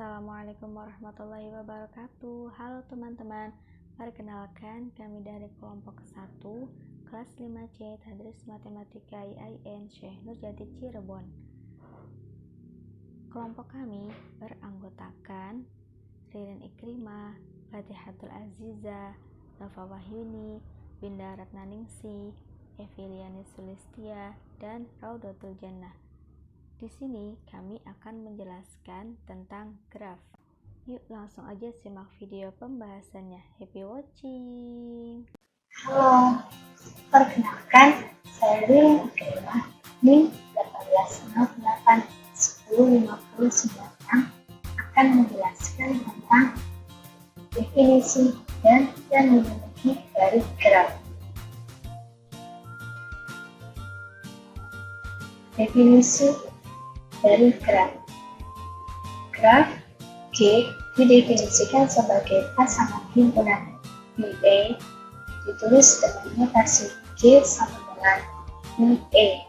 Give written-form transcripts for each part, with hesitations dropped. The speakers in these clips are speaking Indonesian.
Assalamualaikum warahmatullahi wabarakatuh. Halo teman-teman, perkenalkan kami dari kelompok 1 kelas 5C Tadris Matematika IAIN Syekh Nurjati Cirebon. Kelompok kami beranggotakan Ririn Ikrimah, Fatihatul Aziza, Nova Wahyuni, Winda Ratnaningsi, Eviliani Sulistia, dan Raudatul Jannah. Di sini kami akan menjelaskan tentang graf. Yuk langsung aja simak video pembahasannya. Happy watching. Halo, perkenalkan saya Ririn Ikrimah NIM 18081059 akan menjelaskan tentang definisi dan terminologi dari graf. Definisi dari graf. Graf G didefinisikan sebagai pasangan himpunan BA ditulis dengan notasi G sama dengan BA.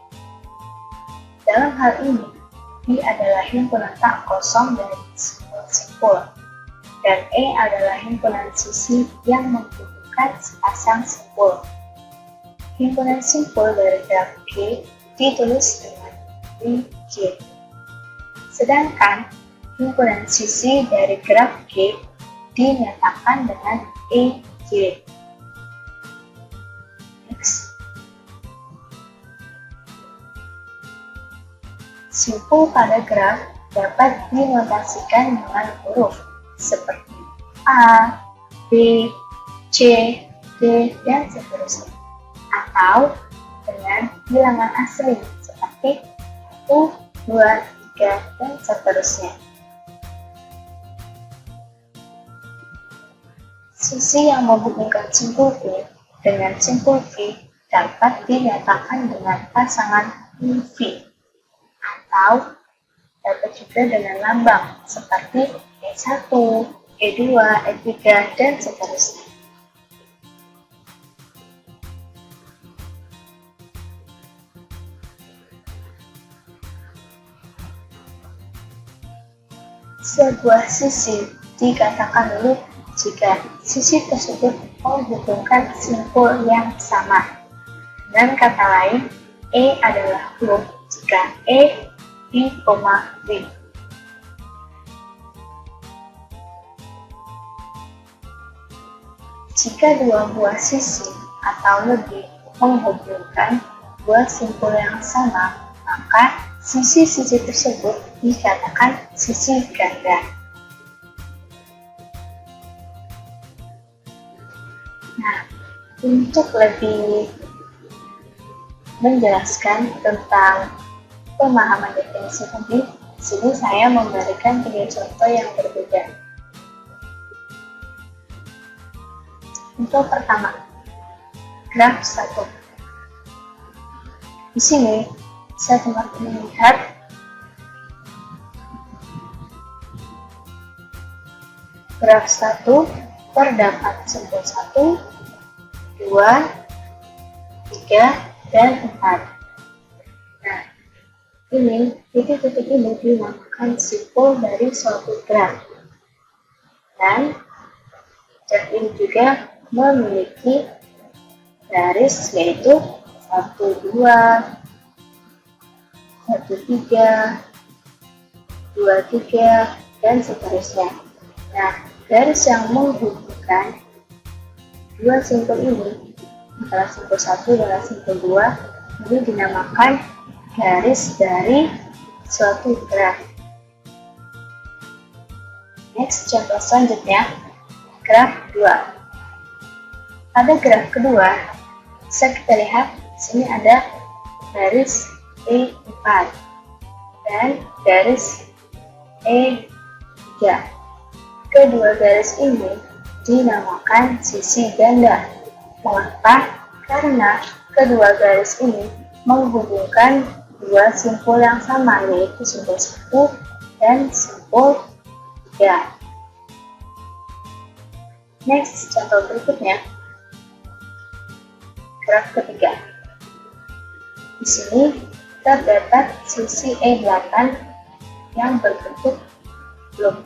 Dalam hal ini, B adalah himpunan tak kosong dari simpul, dan E adalah himpunan sisi yang menghubungkan sepasang simpul. Himpunan simpul dari graf G ditulis dengan BG. Sedangkan himpunan sisi dari graf G dinyatakan dengan EG. Simpul pada graf dapat dinotasikan dengan huruf seperti A, B, C, D, dan seterusnya, atau dengan bilangan asli seperti 1, 2, 3, dan seterusnya. Sisi yang menghubungkan simpul B dengan simpul V dapat dinyatakan dengan pasangan V, atau dapat juga dengan lambang seperti E1, E2, E3, dan seterusnya. Sebuah sisi dikatakan lurus jika sisi tersebut menghubungkan simpul yang sama. Dengan kata lain, E adalah lurus jika E, B, V. Jika dua buah sisi atau lebih menghubungkan dua simpul yang sama, maka sisi-sisi tersebut dikatakan sisi ganda. Nah, untuk lebih menjelaskan tentang pemahaman definisi tadi, di sini saya memberikan 3 contoh yang berbeda. Untuk pertama, graf 1. Di sini saya teman-teman melihat graf 1 terdapat simpul 1, 2, 3, dan 4. Nah, ini titik-titik ini dinamakan simpul dari suatu graf. Dan graf ini juga memiliki garis yaitu 1, 2, 1, 3, 2, 3, dan seterusnya. Nah, garis yang menghubungkan dua simpul ini antara simpul 1 dan simpul 2 ini dinamakan garis dari suatu graf. Next, contoh selanjutnya, graf 2. Pada graf kedua, bisa kita lihat di sini ada garis E4 dan garis E3. Kedua garis ini dinamakan sisi ganda. Mengapa? Karena kedua garis ini menghubungkan dua simpul yang sama, yaitu simpul 1 dan simpul 3. Next, contoh berikutnya, graf ketiga. Di sini terdapat sisi E8 yang berbentuk loop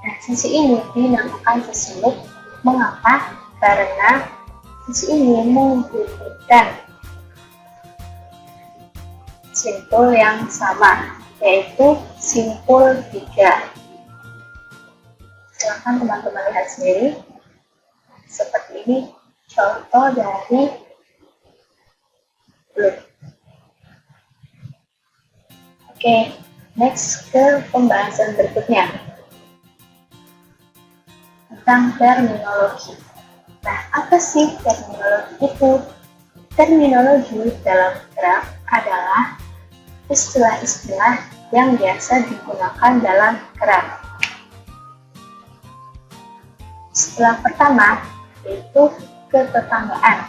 Nah, sisi ini dinamakan sisi loop. Mengapa? Karena sisi ini membutuhkan simpul yang sama, yaitu simpul 3. Silahkan teman-teman lihat sendiri. Seperti ini contoh dari loop. Oke, next ke pembahasan berikutnya tentang terminologi. Nah, apa sih terminologi itu? Terminologi dalam graf adalah istilah-istilah yang biasa digunakan dalam graf. Istilah pertama yaitu ketetanggaan.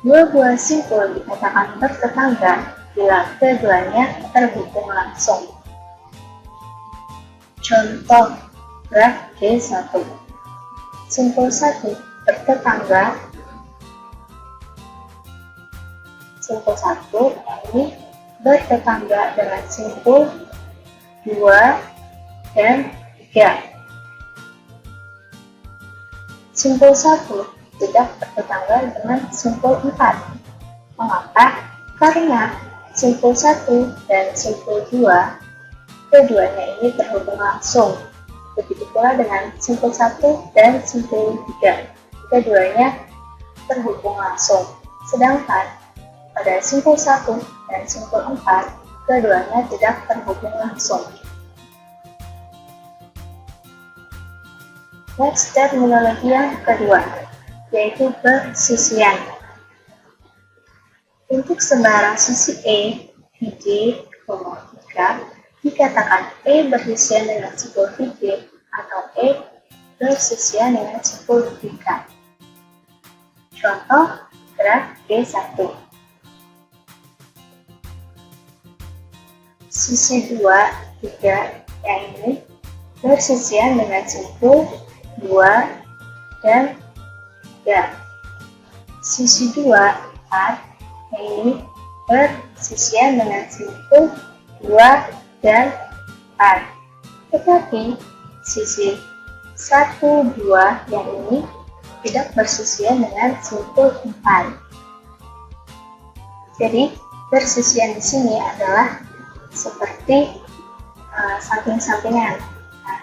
Dua buah simpul dikatakan bertetangga bila keduanya terhubung langsung. Contoh graf G1. Simpul 1 bertetangga. Simpul 1 ini bertetangga dengan simpul 2 dan 3. Simpul 1 tidak bertetangga dengan simpul 4. Mengapa? Karena simpul 1 dan simpul 2 keduanya ini terhubung langsung. Begitu pula dengan simpul 1 dan simpul 3. Keduanya terhubung langsung. Sedangkan pada simpul 1 dan simpul 4, keduanya tidak terhubung langsung. Next, terminologi yang kedua, yaitu persisian. Untuk sembarang sisi E, VJ, 3, dikatakan E bersisian dengan simpul VJ atau E bersisian dengan simpul 3. Contoh graf G1. Sisi 2, 3 yang ini bersisian dengan simpul 2 dan 3. Sisi 2, 4 yang ini bersisian dengan simpul 2 dan 4. Tetapi sisi 1, 2 yang ini tidak bersisian dengan simpul 4. Jadi bersisian di sini adalah seperti samping-sampingan. Nah,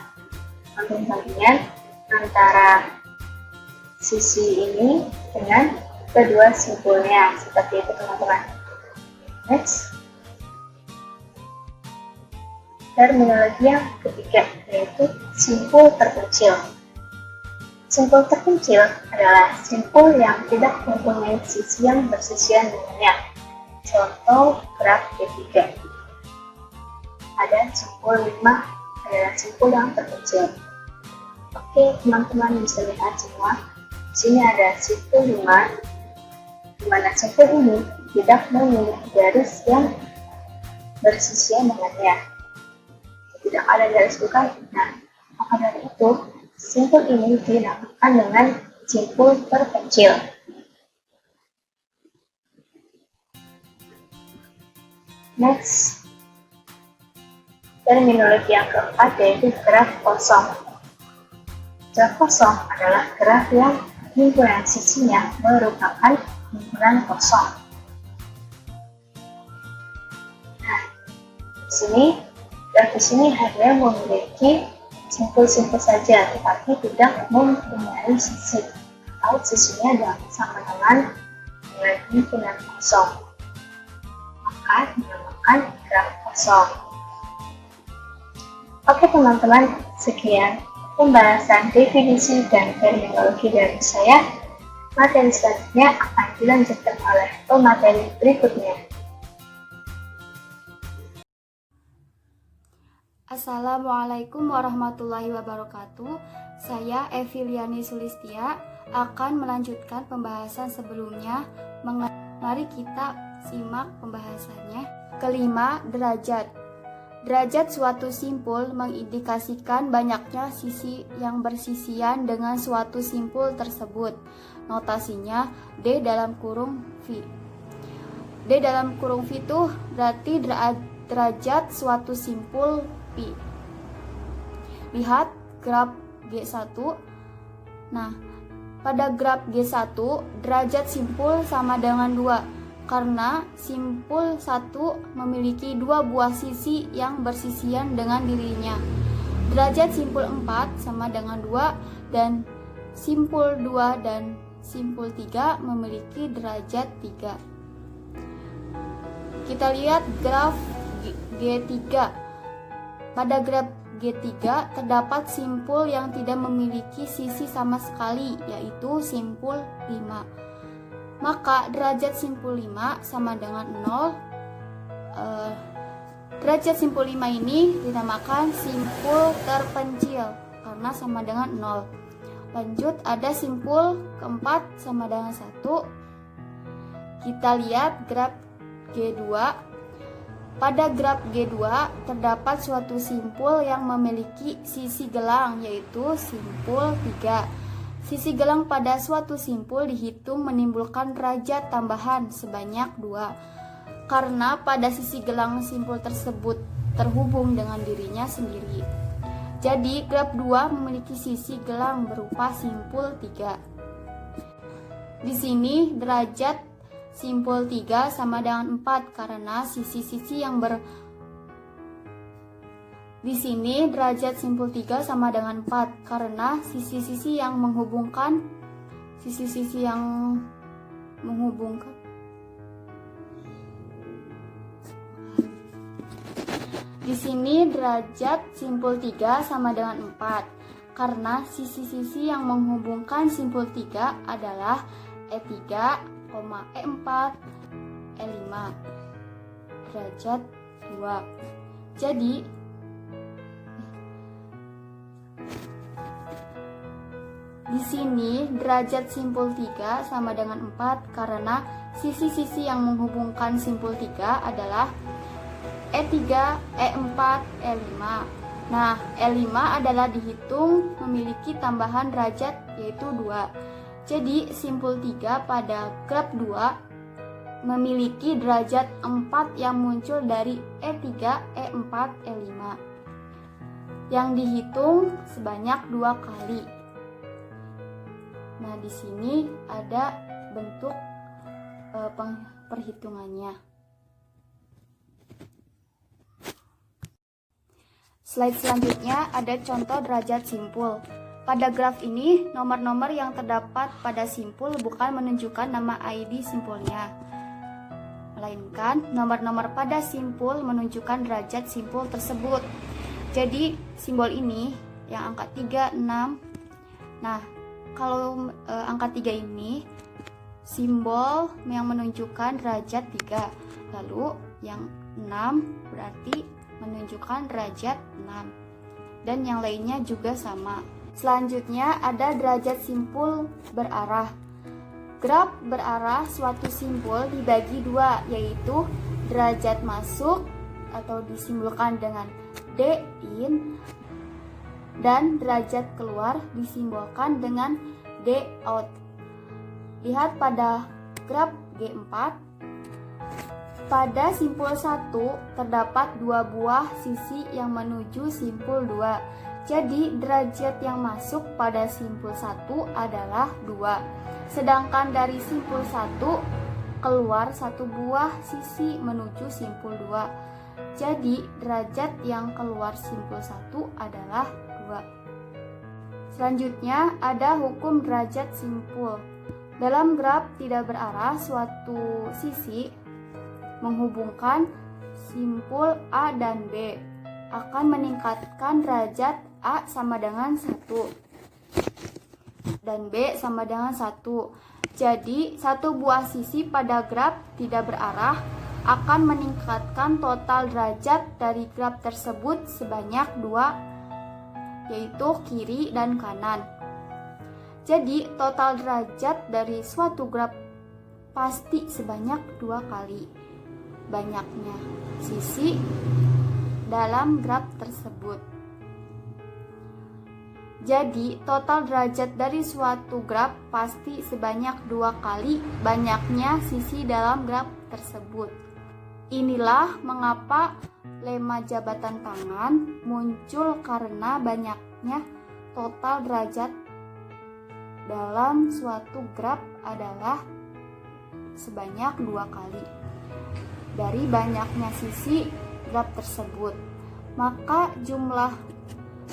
samping-sampingan antara sisi ini dengan kedua simpulnya, seperti itu teman-teman. Next, terminologi yang ketiga yaitu simpul terpencil. Simpul terpencil adalah simpul yang tidak mempunyai sisi yang bersisian dengannya. Contoh graf G3. Ada simpul 5 adalah simpul yang terpencil. Oke, teman-teman bisa lihat semua. Di sini ada simpul 5, di mana simpul ini tidak memiliki garis yang bersisian dengannya. Tidak ada garis bukan. Nah, maka dari itu, simpul ini dinamakan dengan simpul terpencil. Next, terminologi yang keempat yaitu graf kosong. Graf kosong adalah graf yang himpunan sisinya merupakan himpunan kosong. Nah, graf di sini hanya memiliki simpul-simpul saja, tetapi tidak mempunyai sisi atau sisinya sama dengan himpunan kosong. Maka dinamakan graf kosong. Oke teman-teman, sekian pembahasan definisi dan terminologi dari saya. Materi selanjutnya akan dilanjutkan oleh pemateri berikutnya. Assalamualaikum warahmatullahi wabarakatuh. Saya Eviliani Sulistia akan melanjutkan pembahasan sebelumnya. Mari kita simak pembahasannya. Kelima, derajat. Derajat suatu simpul mengindikasikan banyaknya sisi yang bersisian dengan suatu simpul tersebut. Notasinya D dalam kurung V. D dalam kurung V itu berarti derajat suatu simpul Pi. Lihat graf G1. Nah, pada graf G1, derajat simpul sama dengan 2, karena simpul 1 memiliki 2 buah sisi yang bersisian dengan dirinya. Derajat simpul 4 sama dengan 2, dan simpul 2 dan simpul 3 memiliki derajat 3. Kita lihat graf G3. Pada graf G3 terdapat simpul yang tidak memiliki sisi sama sekali, yaitu simpul 5. Maka derajat simpul 5 sama dengan 0. Derajat simpul 5 ini dinamakan simpul terpencil karena sama dengan 0. Lanjut, ada simpul keempat sama dengan 1. Kita lihat graf G2. Pada graf G2 terdapat suatu simpul yang memiliki sisi gelang, yaitu simpul 3. Sisi gelang pada suatu simpul dihitung menimbulkan derajat tambahan sebanyak 2, karena pada sisi gelang simpul tersebut terhubung dengan dirinya sendiri. Jadi graf 2 memiliki sisi gelang berupa simpul 3. Di sini derajat simpul 3 sama dengan 4 karena sisi-sisi yang Di sini derajat simpul 3 sama dengan 4 karena sisi-sisi yang menghubungkan Di sini derajat simpul 3 sama dengan 4 karena sisi-sisi yang menghubungkan simpul 3 adalah E3, E4, E5 derajat 2. Jadi di sini derajat simpul 3 sama dengan 4 karena sisi-sisi yang menghubungkan simpul 3 adalah E3, E4, E5. Nah, E5 adalah dihitung memiliki tambahan derajat yaitu 2. Jadi simpul 3 pada graf 2 memiliki derajat 4 yang muncul dari E3, E4, E5 yang dihitung sebanyak 2 kali. Nah, di sini ada bentuk perhitungannya. Slide selanjutnya ada contoh derajat simpul. Pada graf ini, nomor-nomor yang terdapat pada simpul bukan menunjukkan nama ID simpulnya, melainkan nomor-nomor pada simpul menunjukkan derajat simpul tersebut. Jadi, simbol ini yang angka 3, 6. Nah, kalau angka 3 ini simbol yang menunjukkan derajat 3. Lalu yang 6 berarti menunjukkan derajat 6. Dan yang lainnya juga sama. Selanjutnya ada derajat simpul berarah. Graf berarah suatu simpul dibagi 2, yaitu derajat masuk atau disimbolkan dengan D in dan derajat keluar disimbolkan dengan D out. Lihat pada graf G4. Pada simpul 1 terdapat 2 buah sisi yang menuju simpul 2. Jadi derajat yang masuk pada simpul 1 adalah 2. Sedangkan dari simpul 1 keluar 1 buah sisi menuju simpul 2. Jadi derajat yang keluar simpul 1 adalah 2. Selanjutnya ada hukum derajat simpul. Dalam graf tidak berarah, suatu sisi menghubungkan simpul A dan B akan meningkatkan derajat A sama dengan 1 dan B sama dengan 1. Jadi satu buah sisi pada graf tidak berarah akan meningkatkan total derajat dari graf tersebut sebanyak 2, yaitu kiri dan kanan. Jadi total derajat dari suatu graf pasti sebanyak 2 kali banyaknya sisi dalam graf tersebut. Jadi total derajat dari suatu graf pasti sebanyak 2 kali banyaknya sisi dalam graf tersebut. Inilah mengapa lema jabatan tangan muncul karena banyaknya total derajat dalam suatu graf adalah sebanyak 2 kali dari banyaknya sisi graf tersebut. Maka jumlah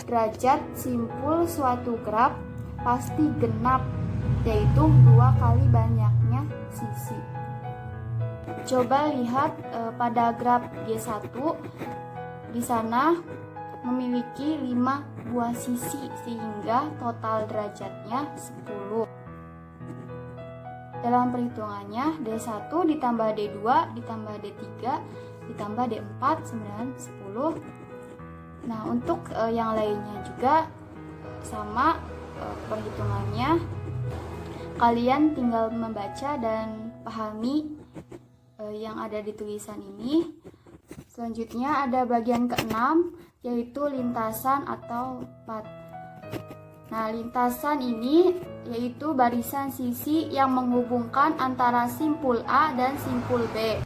derajat simpul suatu graf pasti genap, yaitu 2 kali banyaknya sisi. Coba lihat pada graf G1, di sana memiliki 5 buah sisi sehingga total derajatnya 10. Dalam perhitungannya D1 ditambah D2 ditambah D3 ditambah D4 9, 10. Nah, untuk yang lainnya juga sama perhitungannya. Kalian tinggal membaca dan pahami yang ada di tulisan ini. Selanjutnya ada bagian ke-6, yaitu lintasan atau path. Nah, lintasan ini yaitu barisan sisi yang menghubungkan antara simpul A dan simpul B.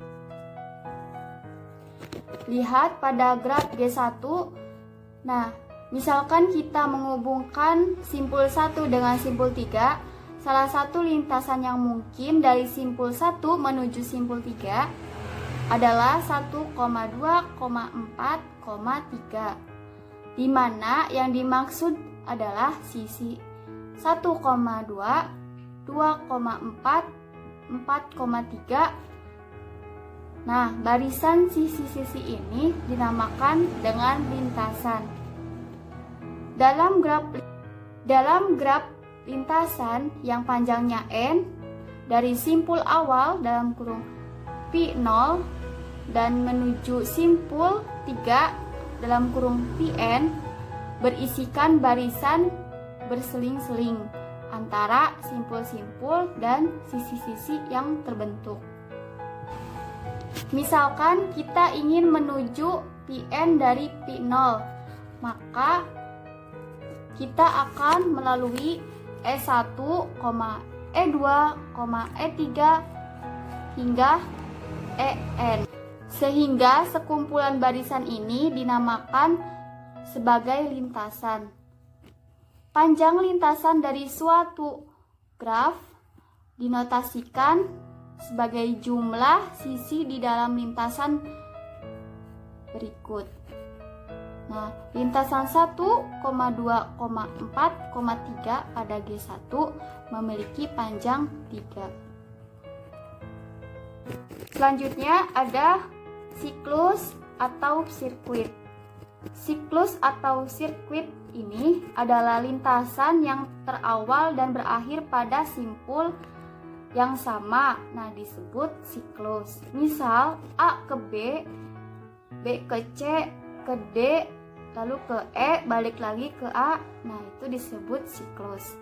Lihat pada graf G1. Nah, misalkan kita menghubungkan simpul 1 dengan simpul 3, salah satu lintasan yang mungkin dari simpul 1 menuju simpul 3 adalah 1,2,4,3, di mana yang dimaksud adalah sisi 1,2, 2,4, 4,3. Nah, barisan sisi-sisi ini dinamakan dengan lintasan. Dalam graf lintasan yang panjangnya N dari simpul awal dalam kurung P0 dan menuju simpul 3 dalam kurung Pn berisikan barisan berseling-seling antara simpul-simpul dan sisi-sisi yang terbentuk. Misalkan kita ingin menuju Pn dari P0, maka kita akan melalui E1, E2, E3 hingga En. Sehingga sekumpulan barisan ini dinamakan sebagai lintasan. Panjang lintasan dari suatu graf dinotasikan sebagai jumlah sisi di dalam lintasan berikut. Nah, lintasan 1,2,4,3 pada G1 memiliki panjang 3. Selanjutnya ada siklus atau sirkuit. Siklus atau sirkuit ini adalah lintasan yang terawal dan berakhir pada simpul yang sama. Nah, disebut siklus. Misal A ke B, B ke C, ke D, lalu ke E, balik lagi ke A. Nah, itu disebut siklus.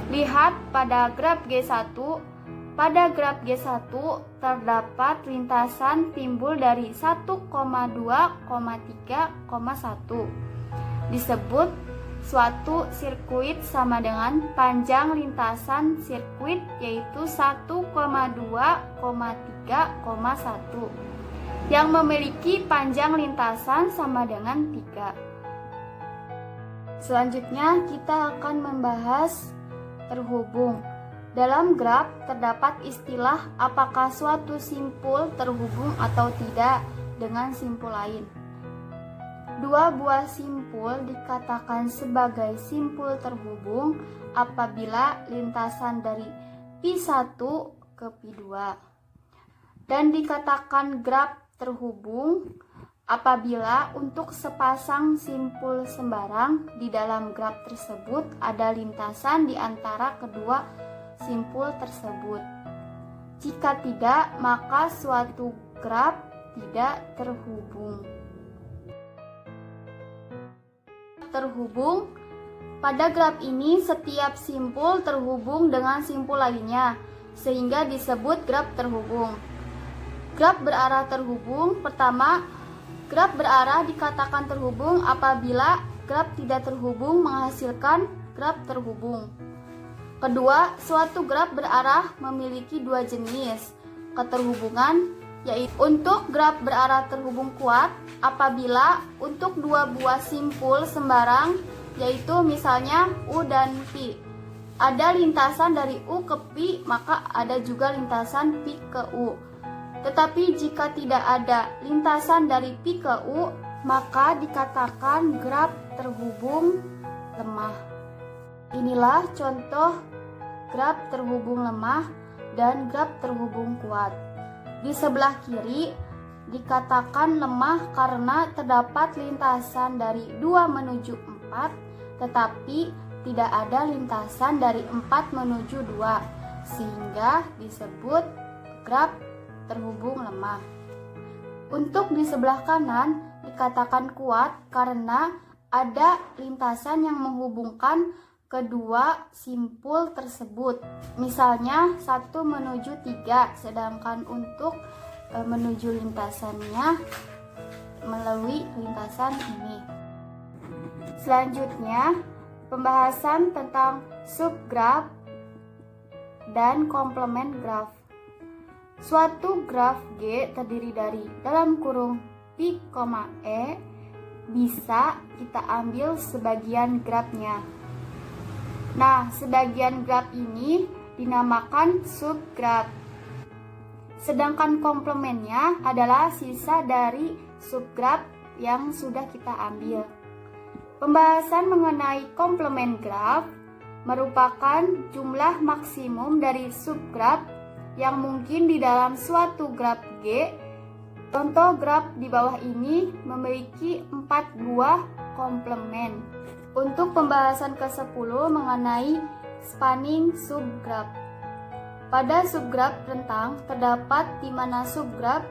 Lihat pada graf G1. Pada graf G1 terdapat lintasan timbul dari 1,2,3,1. Disebut suatu sirkuit sama dengan panjang lintasan sirkuit yaitu 1,2,3,1 yang memiliki panjang lintasan sama dengan 3. Selanjutnya kita akan membahas terhubung. Dalam graf terdapat istilah apakah suatu simpul terhubung atau tidak dengan simpul lain. Dua buah simpul dikatakan sebagai simpul terhubung apabila lintasan dari P1 ke P2. Dan dikatakan graf terhubung apabila untuk sepasang simpul sembarang di dalam graf tersebut ada lintasan di antara kedua simpul tersebut. Jika tidak, maka suatu graf tidak terhubung. Terhubung. Pada graf ini setiap simpul terhubung dengan simpul lainnya, sehingga disebut graf terhubung. Graf berarah terhubung. Pertama, graf berarah dikatakan terhubung apabila graf tidak terhubung menghasilkan graf terhubung. Kedua, suatu graf berarah memiliki dua jenis. keterhubungan, yaitu untuk graf berarah terhubung kuat apabila untuk dua buah simpul sembarang, yaitu misalnya U dan Pi, ada lintasan dari U ke Pi, maka ada juga lintasan Pi ke U. Tetapi jika tidak ada lintasan dari Pi ke U, maka dikatakan graf terhubung lemah. Inilah contoh graf terhubung lemah dan graf terhubung kuat. Di sebelah kiri dikatakan lemah karena terdapat lintasan dari 2 menuju 4, tetapi tidak ada lintasan dari 4 menuju 2, sehingga disebut graf terhubung lemah. Untuk di sebelah kanan dikatakan kuat karena ada lintasan yang menghubungkan kedua simpul tersebut. Misalnya 1 menuju 3, sedangkan untuk menuju lintasannya melalui lintasan ini. Selanjutnya, pembahasan tentang subgraf dan komplement graf. Suatu graf G terdiri dari dalam kurung Pi, E, bisa kita ambil sebagian grafnya. Nah, sebagian graf ini dinamakan subgraf. Sedangkan komplemennya adalah sisa dari subgraf yang sudah kita ambil. Pembahasan mengenai komplement graf merupakan jumlah maksimum dari subgraf yang mungkin di dalam suatu graf G. Contoh graf di bawah ini memiliki 4 buah komplement. Untuk pembahasan ke-10 mengenai spanning subgraf. Pada subgraf rentang terdapat di mana subgraf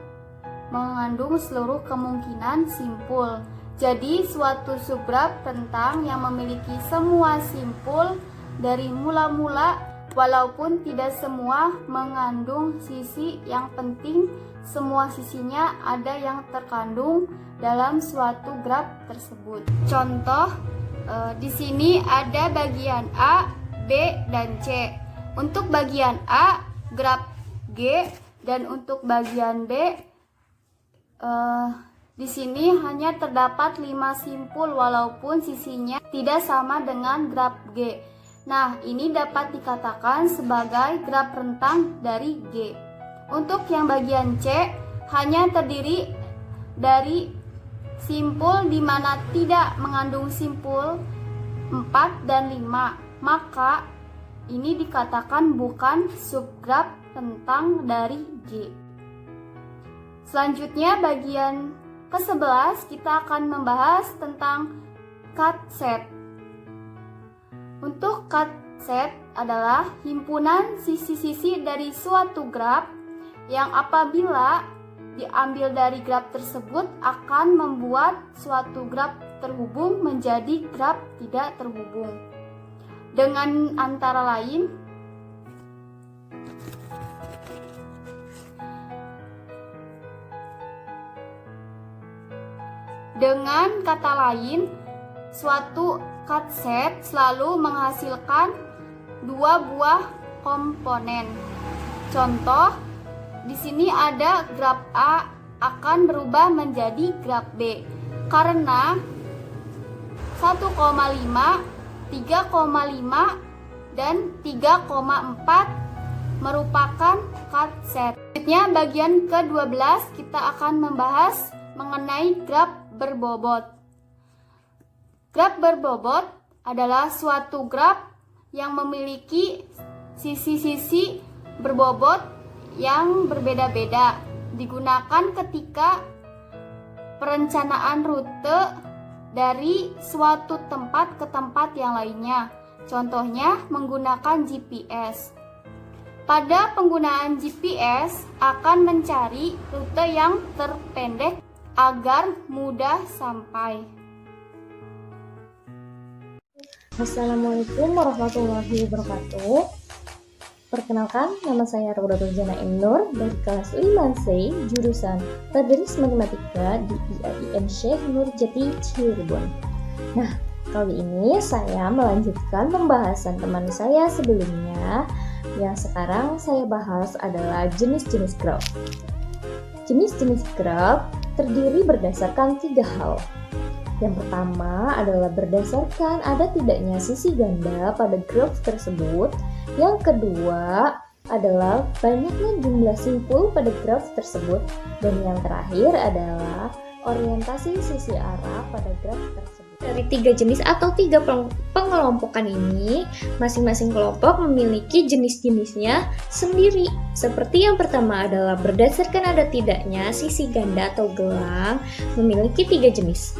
mengandung seluruh kemungkinan simpul. Jadi suatu subgraf rentang yang memiliki semua simpul dari mula-mula, walaupun tidak semua mengandung sisi, yang penting semua sisinya ada yang terkandung dalam suatu graf tersebut. Contoh, di sini ada bagian A, B, dan C. Untuk bagian A, graf G, dan untuk bagian B, di sini hanya terdapat 5 simpul walaupun sisinya tidak sama dengan graf G. Nah, ini dapat dikatakan sebagai graf rentang dari G. Untuk yang bagian C, hanya terdiri dari simpul di mana tidak mengandung simpul 4 dan 5. Maka ini dikatakan bukan subgraf rentang dari G. Selanjutnya bagian ke-11 kita akan membahas tentang cut set. Untuk cut set adalah himpunan sisi-sisi dari suatu graf yang apabila diambil dari graf tersebut akan membuat suatu graf terhubung menjadi graf tidak terhubung. Dengan antara lain, dengan kata lain, suatu cut set selalu menghasilkan 2 buah komponen. Contoh, di sini ada graf A akan berubah menjadi graf B karena 1,5, 3,5, dan 3,4 merupakan cut set. Selanjutnya bagian ke-12 kita akan membahas mengenai graf berbobot. Graf berbobot adalah suatu graf yang memiliki sisi-sisi berbobot yang berbeda-beda, digunakan ketika perencanaan rute dari suatu tempat ke tempat yang lainnya. Contohnya menggunakan GPS. Pada penggunaan GPS akan mencari rute yang terpendek agar mudah sampai. Assalamualaikum warahmatullahi wabarakatuh. Perkenalkan, nama saya Rodatul Jana Nur dari kelas 5C jurusan Tadris Matematika di IAIN Syekh Nurjati Cirebon. Nah, kali ini saya melanjutkan pembahasan teman saya sebelumnya Yang sekarang saya bahas adalah jenis-jenis graf. Jenis-jenis graf terdiri berdasarkan 3 hal. Yang pertama adalah berdasarkan ada tidaknya sisi ganda pada graf tersebut. Yang kedua adalah banyaknya jumlah simpul pada graf tersebut. Dan yang terakhir adalah orientasi sisi arah pada graf tersebut. Dari 3 jenis atau 3 pengelompokan ini, masing-masing kelompok memiliki jenis-jenisnya sendiri. Seperti yang pertama adalah berdasarkan ada tidaknya sisi ganda atau gelang, memiliki 3 jenis.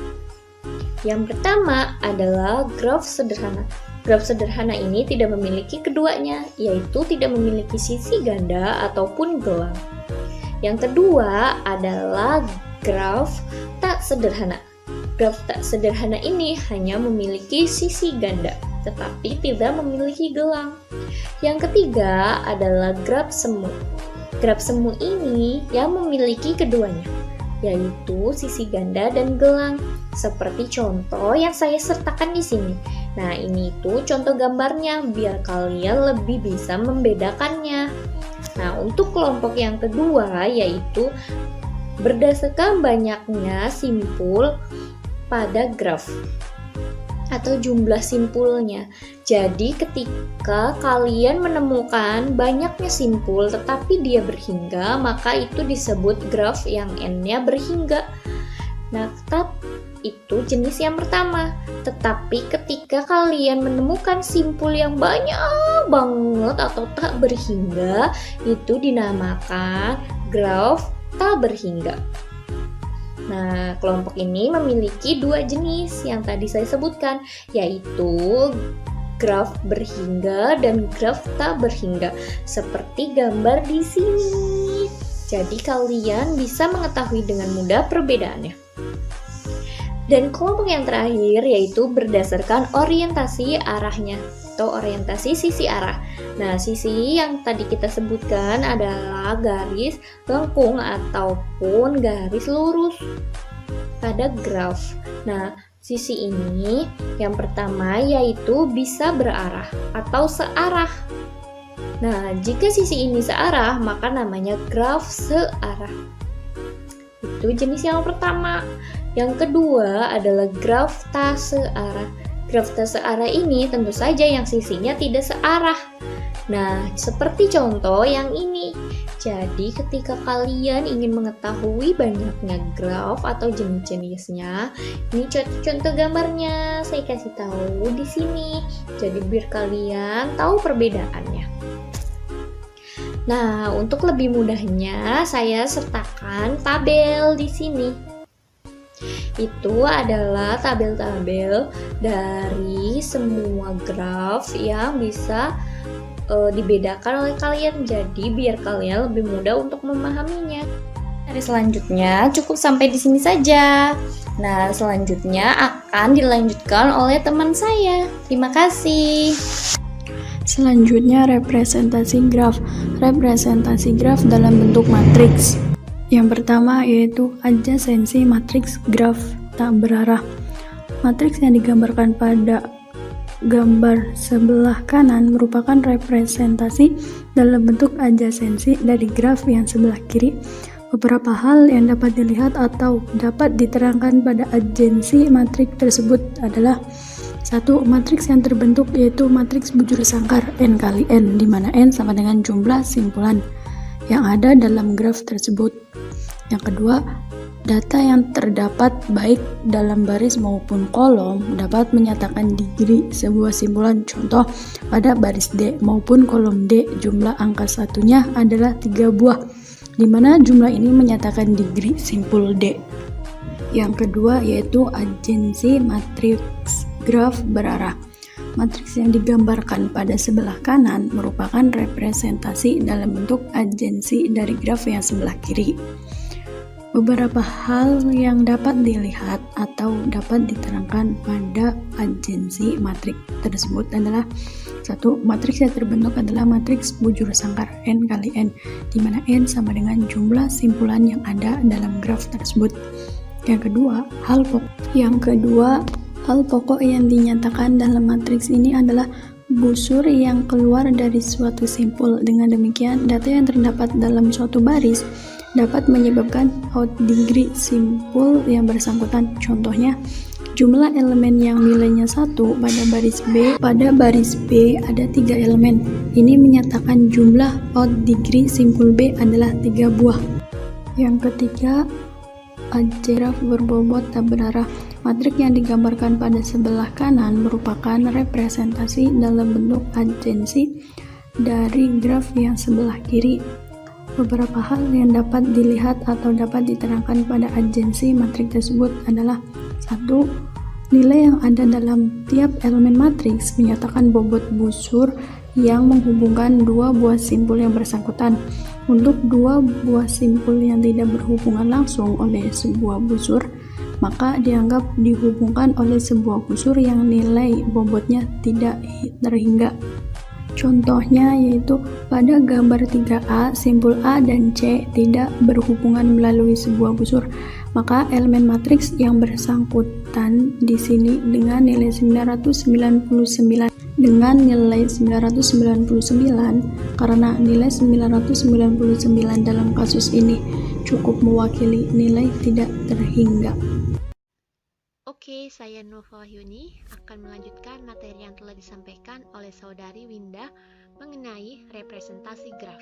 Yang pertama adalah graf sederhana. Graf sederhana ini tidak memiliki keduanya, yaitu tidak memiliki sisi ganda ataupun gelang. Yang kedua adalah graf tak sederhana. Graf tak sederhana ini hanya memiliki sisi ganda, tetapi tidak memiliki gelang. Yang ketiga adalah graf semu. Graf semu ini yang memiliki keduanya, yaitu sisi ganda dan gelang, seperti contoh yang saya sertakan di sini. Nah, ini itu contoh gambarnya biar kalian lebih bisa membedakannya. Nah, untuk kelompok yang kedua yaitu berdasarkan banyaknya simpul pada graf atau jumlah simpulnya. Jadi ketika kalian menemukan banyaknya simpul tetapi dia berhingga, maka itu disebut graf yang n-nya berhingga. Nah, itu jenis yang pertama. Tetapi ketika kalian menemukan simpul yang banyak banget atau tak berhingga, itu dinamakan graf tak berhingga. Nah, kelompok ini memiliki 2 jenis yang tadi saya sebutkan, yaitu graf berhingga dan graf tak berhingga, seperti gambar di sini. Jadi kalian bisa mengetahui dengan mudah perbedaannya. Dan kelompok yang terakhir yaitu berdasarkan orientasi arahnya atau orientasi sisi arah. Nah, sisi yang tadi kita sebutkan adalah garis lengkung ataupun garis lurus pada graf. Nah, sisi ini yang pertama yaitu bisa berarah atau searah. Nah, jika sisi ini searah, maka namanya graf searah. Itu jenis yang pertama. Yang kedua adalah graf tak searah. Graf tak searah ini tentu saja yang sisinya tidak searah. Nah, seperti contoh yang ini. Jadi, ketika kalian ingin mengetahui banyaknya graf atau jenis-jenisnya, ini contoh gambarnya saya kasih tahu di sini. Jadi, biar kalian tahu perbedaannya. Nah, untuk lebih mudahnya, saya sertakan tabel di sini. Itu adalah tabel-tabel dari semua graf yang bisa dibedakan oleh kalian. Jadi biar kalian lebih mudah untuk memahaminya. Dari selanjutnya cukup sampai di sini saja. Nah, selanjutnya akan dilanjutkan oleh teman saya. Terima kasih. Selanjutnya representasi graf. Representasi graf dalam bentuk matriks. Yang pertama yaitu adjasensi matriks graf tak berarah. Matriks yang digambarkan pada gambar sebelah kanan merupakan representasi dalam bentuk adjasensi dari graf yang sebelah kiri. Beberapa hal yang dapat dilihat atau dapat diterangkan pada adjasensi matriks tersebut adalah: 1. Matriks yang terbentuk yaitu matriks bujur sangkar n kali n, di mana n sama dengan jumlah simpulan yang ada dalam graf tersebut. Yang kedua, data yang terdapat baik dalam baris maupun kolom dapat menyatakan degree sebuah simpulan. Contoh, pada baris D maupun kolom D, jumlah angka satunya adalah 3 buah, di mana jumlah ini menyatakan degree simpul D. Yang kedua yaitu adjasensi matriks graf berarah. Matriks yang digambarkan pada sebelah kanan merupakan representasi dalam bentuk adjasensi dari graf yang sebelah kiri. Beberapa hal yang dapat dilihat atau dapat diterangkan pada adjasensi matriks tersebut adalah: 1. Matriks yang terbentuk adalah matriks bujur sangkar n kali n, di mana n sama dengan jumlah simpulan yang ada dalam graf tersebut. Yang kedua, hal pokok yang dinyatakan dalam matriks ini adalah busur yang keluar dari suatu simpul. Dengan demikian, data yang terdapat dalam suatu baris dapat menyebabkan out degree simpul yang bersangkutan. Contohnya, jumlah elemen yang nilainya 1 pada baris B. Pada baris B ada 3 elemen. Ini menyatakan jumlah out degree simpul B adalah 3 buah. Yang ketiga, graf berbobot tak berarah. Matrik yang digambarkan pada sebelah kanan merupakan representasi dalam bentuk adjensi dari graf yang sebelah kiri. Beberapa hal yang dapat dilihat atau dapat diterangkan pada adjensi matrik tersebut adalah: 1. Nilai yang ada dalam tiap elemen matriks menyatakan bobot busur yang menghubungkan dua buah simpul yang bersangkutan. Untuk dua buah simpul yang tidak berhubungan langsung oleh sebuah busur, maka dianggap dihubungkan oleh sebuah busur yang nilai bobotnya tidak terhingga. Contohnya yaitu pada gambar 3A, simpul A dan C tidak berhubungan melalui sebuah busur, maka elemen matriks yang bersangkutan di sini dengan nilai 999 karena nilai 999 dalam kasus ini cukup mewakili nilai tidak terhingga. Oke, saya Nova Wahyuni akan melanjutkan materi yang telah disampaikan oleh saudari Winda mengenai representasi graf.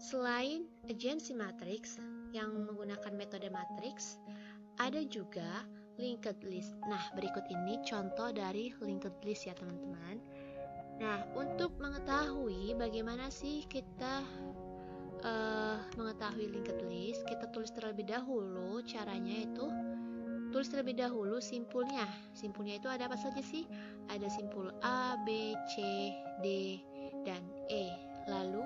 Selain agency matrix yang menggunakan metode matriks, ada juga linked list. Nah, berikut ini contoh dari linked list ya teman-teman. Nah, untuk mengetahui bagaimana sih kita mengetahui linked list, kita tulis terlebih dahulu. Caranya itu tulis terlebih dahulu simpulnya. Simpulnya itu ada apa saja sih? Ada simpul A, B, C, D, dan E. Lalu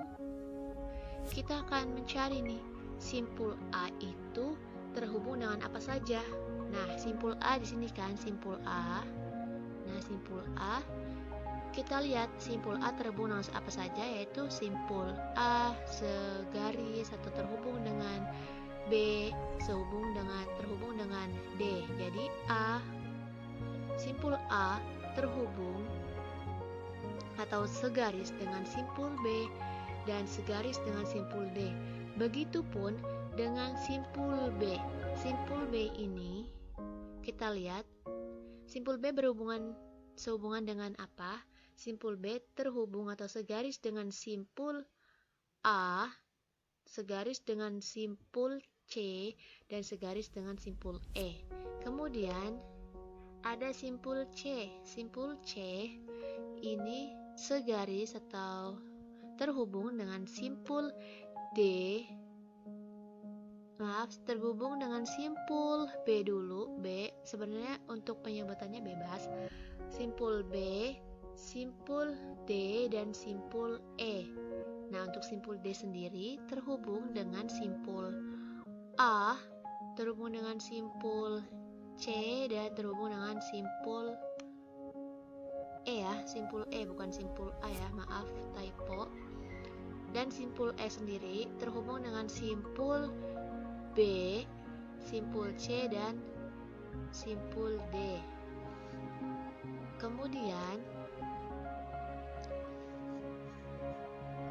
kita akan mencari nih, simpul A itu terhubung dengan apa saja? Nah, simpul A di sini kan, simpul A. Nah, simpul A, kita lihat simpul A terhubung dengan apa saja, yaitu simpul A segaris atau terhubung dengan B terhubung dengan D. Jadi simpul A terhubung atau segaris dengan simpul B dan segaris dengan simpul D. Begitupun dengan simpul B. Simpul B ini kita lihat simpul B sehubungan dengan apa? Simpul B terhubung atau segaris dengan simpul A, segaris dengan simpul C, dan segaris dengan simpul E. Kemudian ada simpul C. Simpul C ini segaris atau terhubung dengan simpul terhubung dengan simpul B dulu. B sebenarnya untuk penyebutannya bebas. Simpul B, simpul D, dan simpul E. Nah, untuk simpul D sendiri terhubung dengan simpul A, terhubung dengan simpul C, dan terhubung dengan simpul E ya, simpul E bukan simpul A ya, maaf typo. Dan simpul E sendiri terhubung dengan simpul B, simpul C, dan simpul D. Kemudian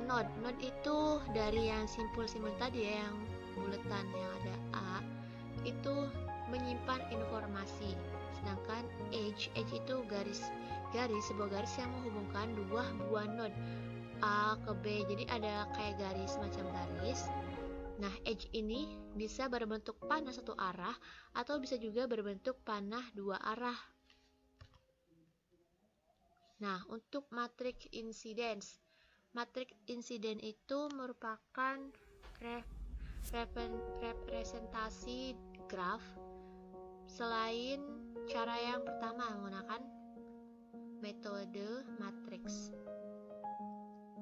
node itu dari yang simpul tadi ya, yang buletan yang ada A, itu menyimpan informasi. Sedangkan edge itu sebuah garis yang menghubungkan dua buah node A ke B. Jadi ada kayak garis, macam garis. Nah, edge ini bisa berbentuk panah satu arah atau bisa juga berbentuk panah dua arah. Nah, untuk matriks incidence. Matriks insiden itu merupakan representasi graf. Selain cara yang pertama menggunakan metode matriks.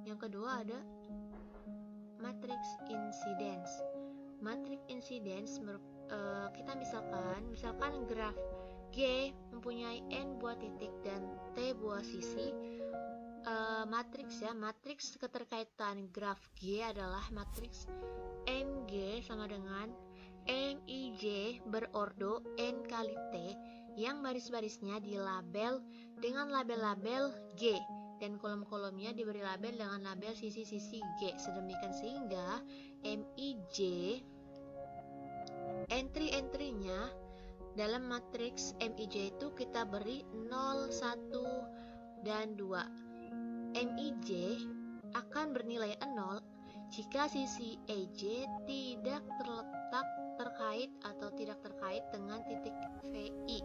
Yang kedua ada matriks incidence. Matriks incidence kita misalkan graf G mempunyai N buah titik dan T buah sisi. Matriks keterkaitan graf G adalah matriks MG sama dengan MIJ berordo N kali T yang baris-barisnya dilabel dengan label-label G dan kolom-kolomnya diberi label dengan label sisi-sisi G. Sedemikian sehingga MIJ entry-entrynya dalam matriks MIJ itu kita beri 0, 1, dan 2. MIJ akan bernilai 0 jika sisi EJ tidak terletak terkait atau tidak terkait dengan titik VI.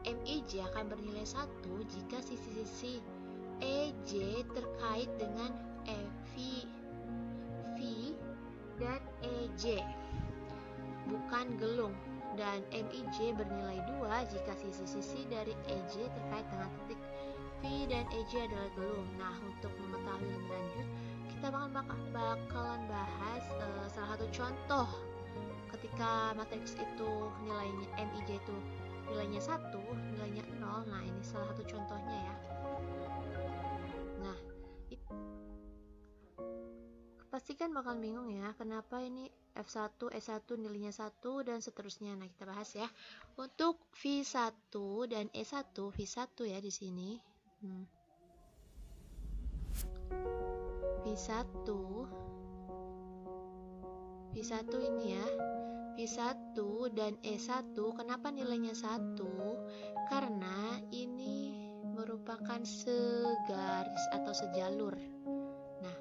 MIJ akan bernilai 1 jika sisi-sisi EJ terkait dengan V dan EJ, bukan gelung. Dan MIJ bernilai 2 jika sisi-sisi dari EJ terkait dengan titik V dan EJ adalah gelung. Nah, untuk mengetahui lebih lanjut, kita bakalan bahas salah satu contoh ketika matriks itu nilainya MIJ itu nilainya 1, nilainya 0. Nah, ini salah satu contohnya ya. Nah, pasti kan bakal bingung ya, kenapa ini F1, E1 nilainya 1 dan seterusnya. Nah, kita bahas ya. Untuk V1 dan E1, V1 ya di sini. V1 ini ya. V1 dan E1 kenapa nilainya 1? Karena ini merupakan segaris atau sejalur. Nah,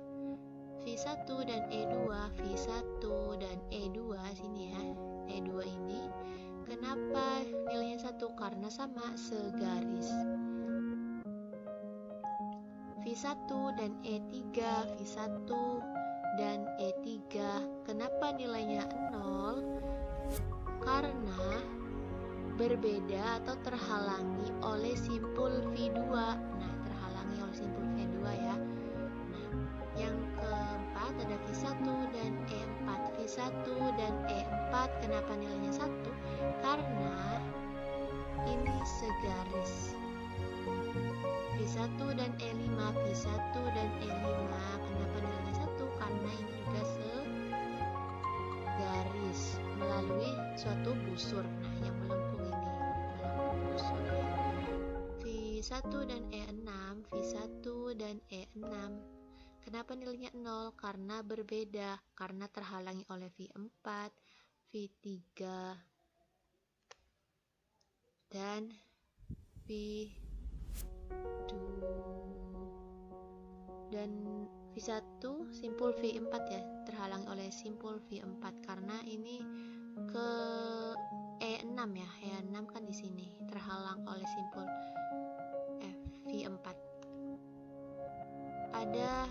V1 dan E2, V1 dan E2 sini ya. E2 ini kenapa nilainya 1? Karena sama segaris. V1 dan E3, V1 dan E3 kenapa nilainya 0? Karena berbeda atau terhalangi oleh simpul V2. Nah, terhalangi oleh simpul V2 ya. Nah, yang keempat ada V1 dan E4. V1 dan E4 kenapa nilainya 1? Karena ini segaris. V1 dan E5, V1 dan E5 kenapa nilainya 1? Karena ini juga segaris melalui suatu busur. Nah, yang melengkung ini melengkung busur ya. V1 dan E6, V1 dan E6 kenapa nilainya 0? Karena berbeda, karena terhalangi oleh V4, V3 dan V2 dan V1 simpul V4 ya, terhalangi oleh simpul V4 karena ini ke E6 ya. E6 kan di sini terhalang oleh simpul V4. Ada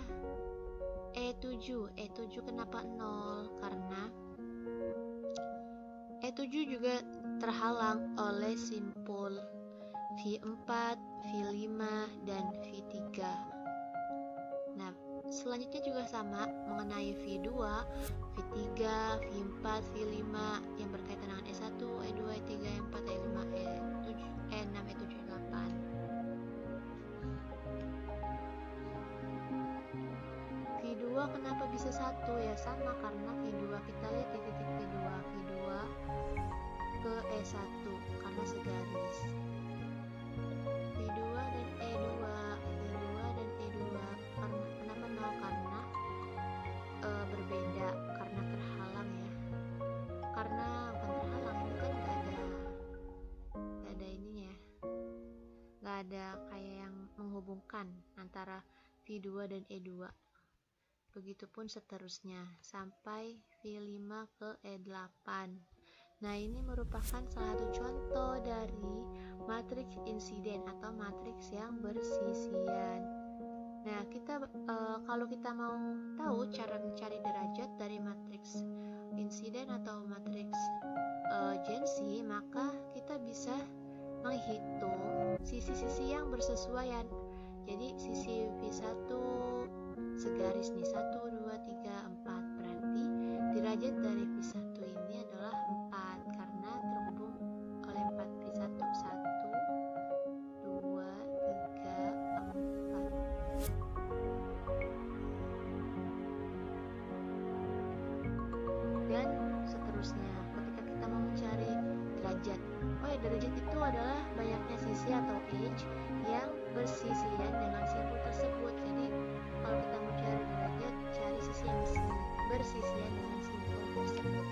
E7. E7 kenapa 0? Karena E7 juga terhalang oleh simpul V4, V5, dan V3. Nah, selanjutnya juga sama mengenai V2, V3, V4, V5 yang berkaitan dengan E1, E2, E3, E4, E5, E7, E6, E7, E8. V2 kenapa bisa 1? Ya sama, karena V2 kita lihat di titik V2 ke E1 karena segaris. V2 dan E2 kenapa 0? Karena berbeda, karena terhalang ya. Karena bukan terhalang, ini kan gak ada ininya, gak ada kayak yang menghubungkan antara V2 dan E2. Begitupun seterusnya sampai V5 ke E8. Nah, ini merupakan salah satu contoh dari matriks insiden atau matriks yang bersisian. Nah, kalau kita mau tahu cara mencari derajat dari matriks insiden atau matriks Jensi, maka kita bisa menghitung sisi-sisi yang bersesuaian. Jadi sisi V1 segaris nih 1, 2, 3, 4. Berarti derajat dari V1 ini adalah 4 karena terhubung oleh 4. V1 1, 2, 3, 4 dan seterusnya. Ketika kita mau mencari derajat, derajat itu adalah banyaknya sisi atau edge yang bersisian dengan simpul tersebut. tersebut. Jadi kalau kita mau cari derajat, cari sisi yang bersisian dengan simpul tersebut.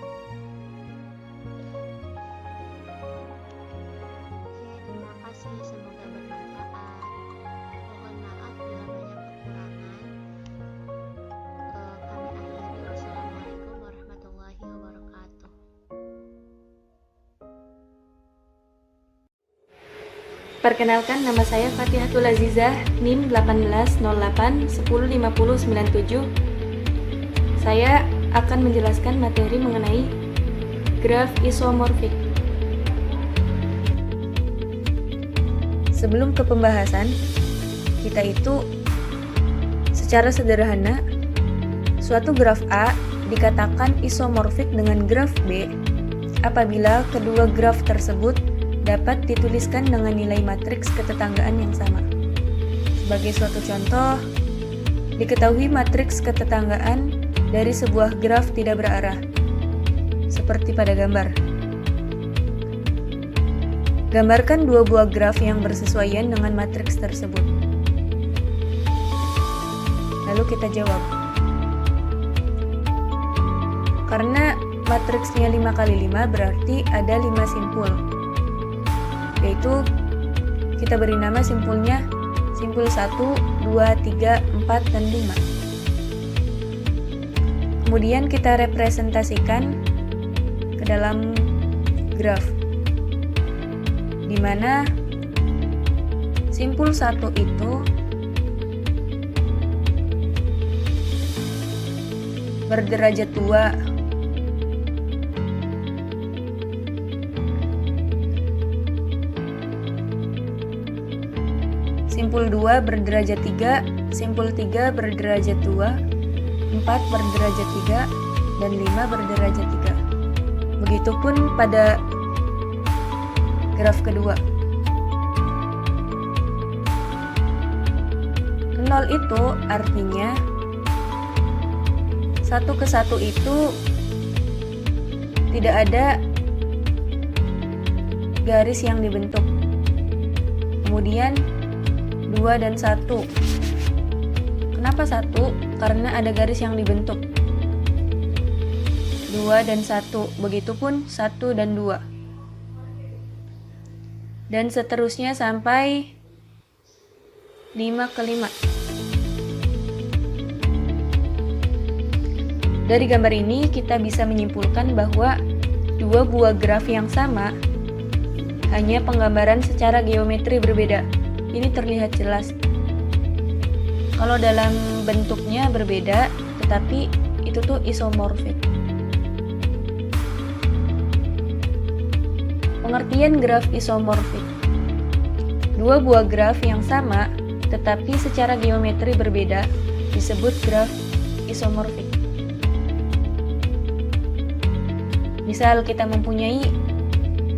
Oke, terima kasih, semoga bermanfaat. Mohon maaf bila banyak kekurangan. Kami akhiri. Wassalamualaikum warahmatullahi wabarakatuh. Perkenalkan, nama saya Fatihatul Azizah, NIM 1808105097. Saya akan menjelaskan materi mengenai graf isomorfik. Sebelum ke pembahasan, kita itu secara sederhana, suatu graf A dikatakan isomorfik dengan graf B apabila kedua graf tersebut dapat dituliskan dengan nilai matriks ketetanggaan yang sama. Sebagai suatu contoh, diketahui matriks ketetanggaan dari sebuah graf tidak berarah, seperti pada gambar. Gambarkan dua buah graf yang bersesuaian dengan matriks tersebut. Lalu kita jawab. Karena matriksnya 5 kali 5 berarti ada 5 simpul. Yaitu kita beri nama simpulnya simpul 1, 2, 3, 4, dan 5. Kemudian kita representasikan ke dalam graf, di mana simpul 1 itu berderajat 2, simpul 2 berderajat 3, simpul 3 berderajat 2, 4 berderajat 3, dan 5 berderajat 3. Begitupun pada graf kedua. 0 itu artinya 1 ke 1 itu tidak ada garis yang dibentuk. Kemudian 2 dan 1. Kenapa 1? Karena ada garis yang dibentuk. 2 dan 1. Begitupun 1 dan 2. Dan seterusnya sampai 5 ke 5. Dari gambar ini kita bisa menyimpulkan bahwa dua buah graf yang sama, hanya penggambaran secara geometri berbeda. Ini terlihat jelas. Kalau dalam bentuknya berbeda, tetapi itu tuh isomorfik. Pengertian graf isomorfik. Dua buah graf yang sama, tetapi secara geometri berbeda, disebut graf isomorfik. Misal kita mempunyai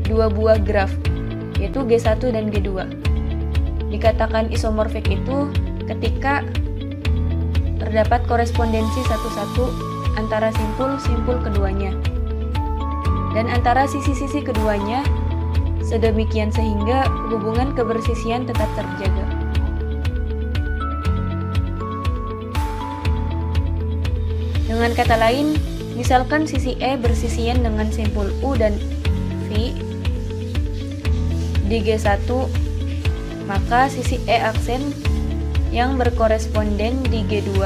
dua buah graf, yaitu G1 dan G2. Dikatakan isomorfik itu ketika terdapat korespondensi satu-satu antara simpul-simpul keduanya dan antara sisi-sisi keduanya, sedemikian sehingga hubungan kebersisian tetap terjaga. Dengan kata lain, misalkan sisi E bersisian dengan simpul U dan V di G1, maka sisi E aksen yang berkoresponden di G2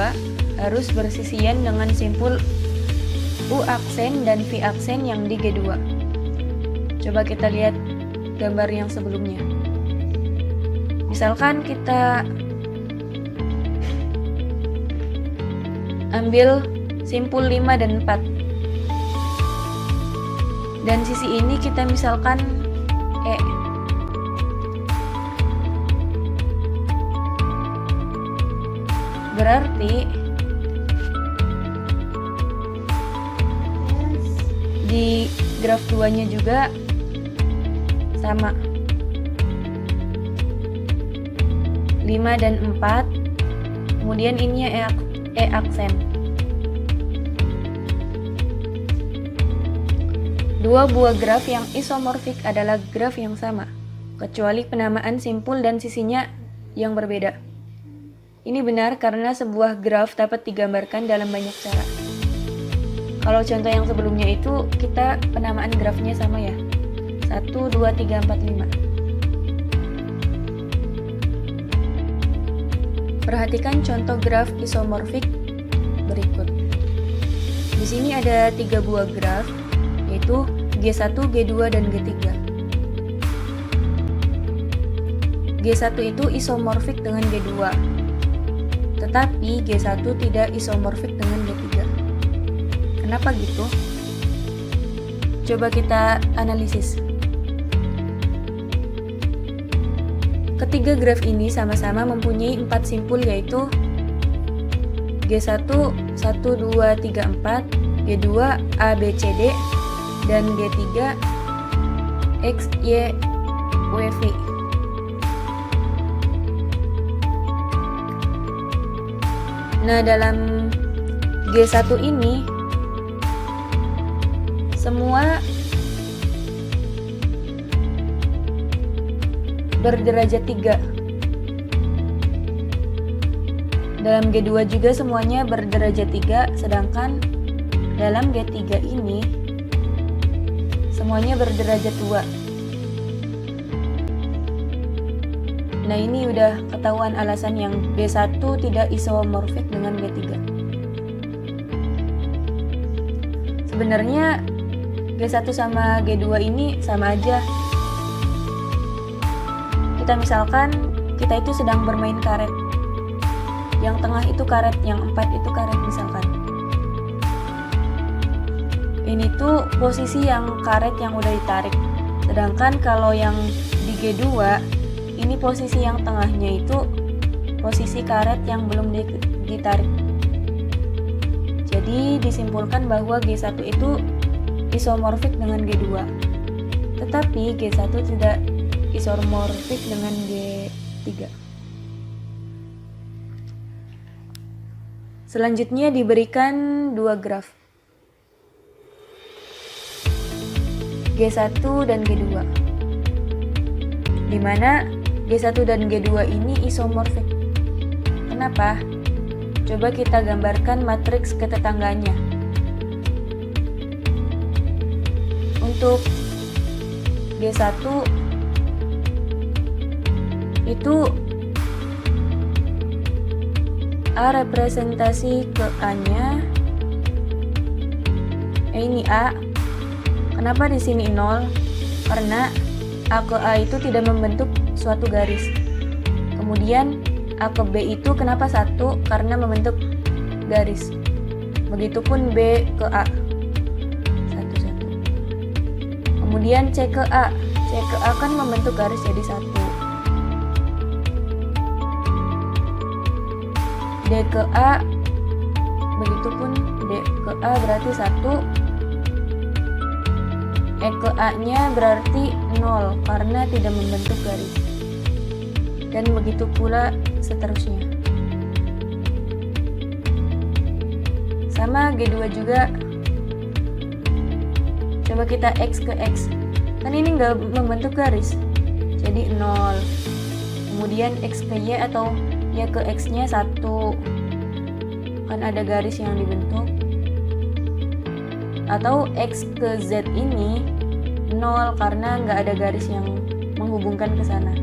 harus bersisian dengan simpul U aksen dan V aksen yang di G2. Coba kita lihat gambar yang sebelumnya. Misalkan kita ambil simpul 5 dan 4. Dan sisi ini kita misalkan E. Berarti di graf 2-nya juga sama. 5 dan 4. Kemudian ini E aksen. Dua buah graf yang isomorfik adalah graf yang sama, kecuali penamaan simpul dan sisinya yang berbeda. Ini benar karena sebuah graf dapat digambarkan dalam banyak cara. Kalau contoh yang sebelumnya itu kita penamaan grafnya sama ya. 1, 2, 3, 4, 5. Perhatikan contoh graf isomorfik berikut. Di sini ada 3 buah graf, yaitu G1, G2, dan G3. G1 itu isomorfik dengan G2, tetapi G1 tidak isomorfik dengan G3. Kenapa gitu? Coba kita analisis. Ketiga graf ini sama-sama mempunyai 4 simpul, yaitu G1 1, 2, 3, 4, G2 A, B, C, D, dan G3 X, Y, W, V. Nah, dalam G1 ini semua berderajat 3. Dalam G2 juga semuanya berderajat 3, sedangkan dalam G3 ini semuanya berderajat 2. Nah, ini udah ketahuan alasan yang G1 tidak isomorfik dengan G3. Sebenarnya G1 sama G2 ini sama aja. Kita misalkan kita itu sedang bermain karet. Yang tengah itu karet, yang 4 itu karet misalkan. Ini tuh posisi yang karet yang udah ditarik. Sedangkan kalau yang di G2, ini posisi yang tengahnya itu posisi karet yang belum ditarik. Jadi disimpulkan bahwa G1 itu isomorfik dengan G2. Tetapi G1 tidak isomorfik dengan G3. Selanjutnya diberikan 2 graf. G1 dan G2. Di mana G1 dan G2 ini isomorfik. Kenapa? Coba kita gambarkan matriks ketetangganya. Untuk G1 itu A representasi ke A-nya. Ini A. Kenapa di sini 0? Karena A ke A itu tidak membentuk suatu garis. Kemudian A ke B itu kenapa 1? Karena membentuk garis. Begitupun B ke A. 1, 1. Kemudian C ke A. C ke A kan membentuk garis jadi 1. D ke A, begitupun D ke A berarti 1. E ke A nya berarti 0 karena tidak membentuk garis. Dan begitu pula seterusnya. Sama G2 juga. Coba kita X ke X. Kan ini nggak membentuk garis. Jadi 0. Kemudian X ke Y atau Y ke X nya 1. Kan ada garis yang dibentuk. Atau X ke Z ini 0 karena nggak ada garis yang menghubungkan ke sana.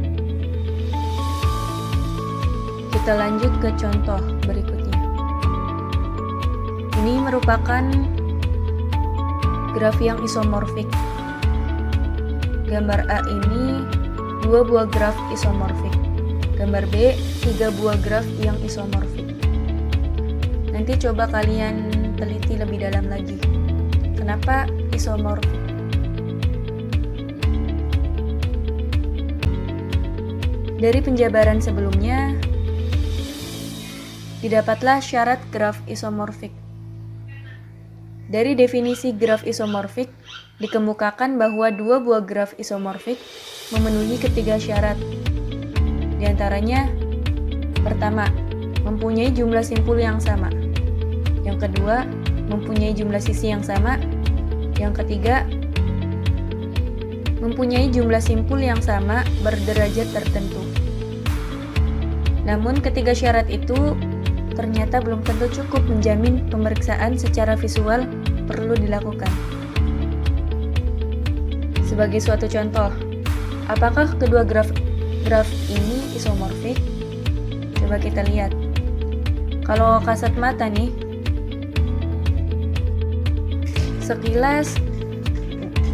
Kita lanjut ke contoh berikutnya. Ini merupakan graf yang isomorfik. Gambar A ini 2 buah graf isomorfik. Gambar B 3 buah graf yang isomorfik. Nanti coba kalian teliti lebih dalam lagi. Kenapa isomorfik? Dari penjabaran sebelumnya, didapatlah syarat graf isomorfik. Dari definisi graf isomorfik, dikemukakan bahwa 2 buah graf isomorfik memenuhi ketiga syarat. Di antaranya, pertama, mempunyai jumlah simpul yang sama. Yang kedua, mempunyai jumlah sisi yang sama. Yang ketiga, mempunyai jumlah simpul yang sama berderajat tertentu. Namun ketiga syarat itu ternyata belum tentu cukup menjamin pemeriksaan secara visual perlu dilakukan. Sebagai suatu contoh, apakah kedua graf ini isomorfik? Coba kita lihat. Kalau kasat mata nih, sekilas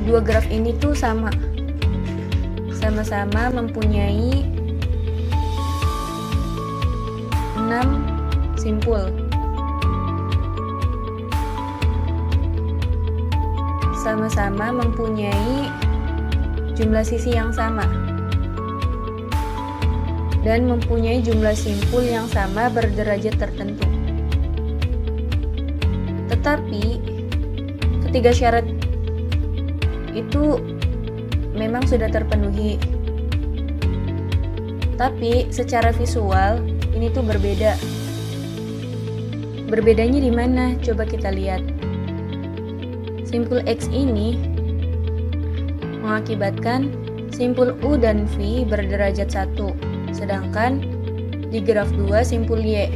dua graf ini tuh sama-sama mempunyai 6 simpul. Sama-sama mempunyai jumlah sisi yang sama dan mempunyai jumlah simpul yang sama berderajat tertentu. Tetapi ketiga syarat itu memang sudah terpenuhi. Tapi secara visual ini tuh berbeda. Berbedanya di mana? Coba kita lihat. Simpul X ini mengakibatkan simpul U dan V berderajat 1, sedangkan di graf 2 simpul Y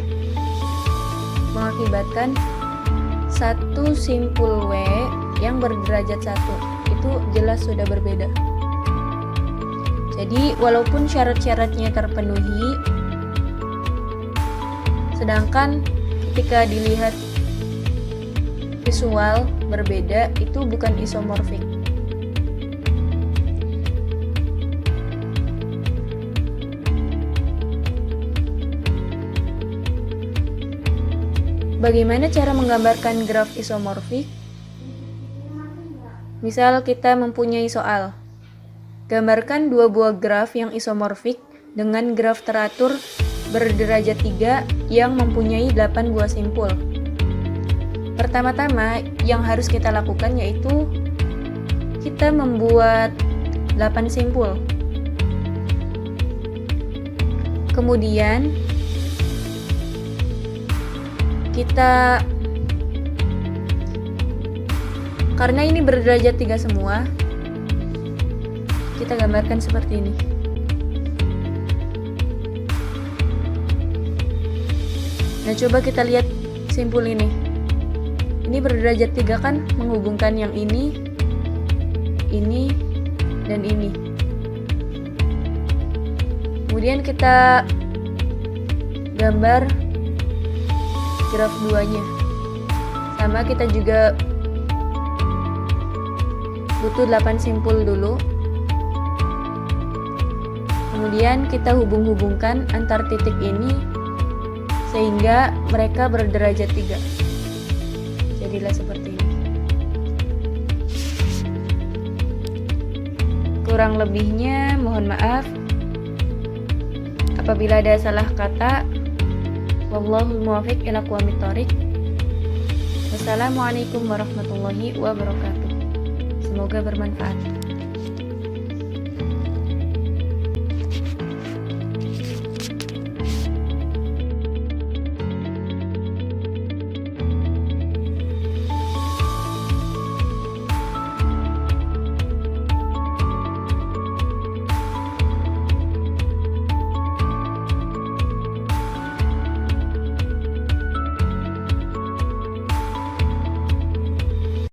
mengakibatkan satu simpul W yang berderajat 1. Itu jelas sudah berbeda. Jadi walaupun syarat-syaratnya terpenuhi, sedangkan ketika dilihat visual berbeda, itu bukan isomorfik. Bagaimana cara menggambarkan graf isomorfik? Misal kita mempunyai soal. Gambarkan dua buah graf yang isomorfik dengan graf teratur berderajat 3 yang mempunyai 8 buah simpul. Pertama-tama yang harus kita lakukan yaitu kita membuat 8 simpul. Kemudian kita, karena ini berderajat 3 semua, kita gambarkan seperti ini. Nah, coba kita lihat simpul ini. Ini berderajat 3 kan, menghubungkan yang ini, dan ini. Kemudian kita gambar graf 2-nya. Sama, kita juga butuh 8 simpul dulu. Kemudian kita hubung-hubungkan antar titik ini sehingga mereka berderajat 3. Jadilah seperti ini. Kurang lebihnya mohon maaf apabila ada salah kata. Wallahul muwaffiq ila aqwamit thoriq. Wassalamualaikum warahmatullahi wabarakatuh. Semoga bermanfaat.